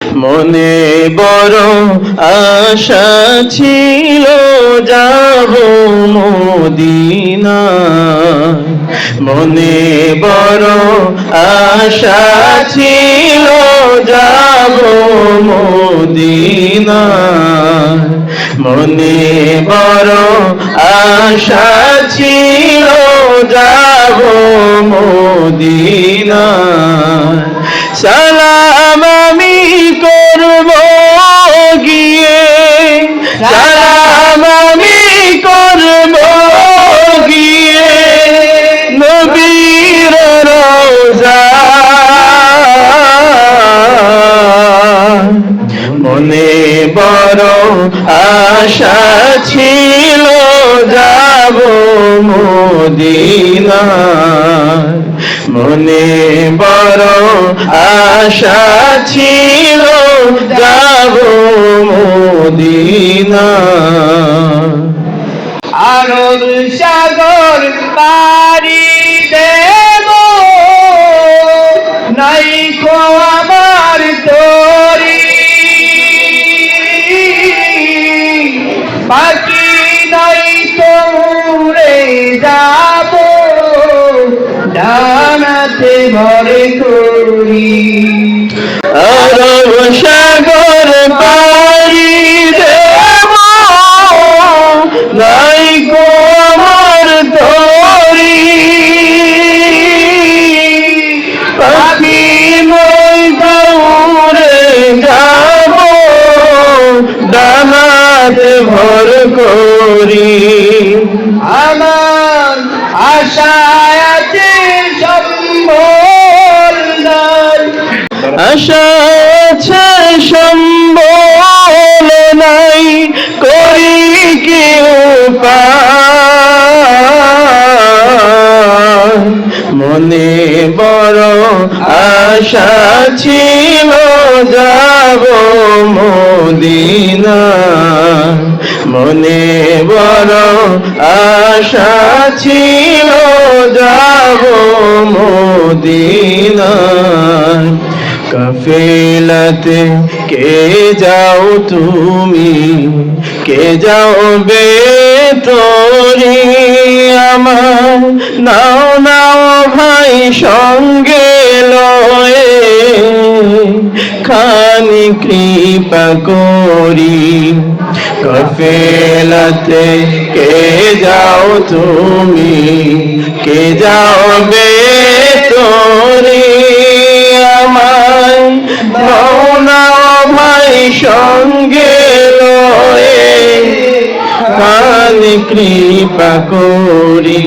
মনে বড় আশা ছিল যাব মদিনায়, মনে বড় আশা ছিল যাব মদিনায়, মনে বড় আশা ছিল যাব মদিনায়। সালাম আমি করব গিয়ে, সালাম আমি করব গিয়ে নবীর রওজায়। মনে বড় আশা ছিল যাব মদিনায়, মনে বড় আশা ছিল যাব মদিনায়। আরব সাগর পাড়ি দেব, নাইকো আমার তরি, বাকি নাই তো উড়ে যাব ডানাতে ভরে করি। আরব সাগর পাড়ি দেব, নাইকো আমার তরি, পাখি নই দৌড়ে যাব ডানাতে ভর করি। আমার আশায় আছে সম্বল নাই, আশা আছে সম্বল নাই, করি কি উপায়। মনে বড় আশা ছিল যাব মদিনায়, মনে বড় আশা ছিল যাব মদিনায়। কাফেলাতে কে যাও তুমি, কে যাও বেতরি, আমার নাও নাও ভাই সঙ্গে লয়ে, খানি কৃপা করি। কাফেলাতে কে যাও তুমি, কে যাও বেতরি, আমায় নাও নাও ভাই সঙ্গে লয়ে, খানি কৃপা করি।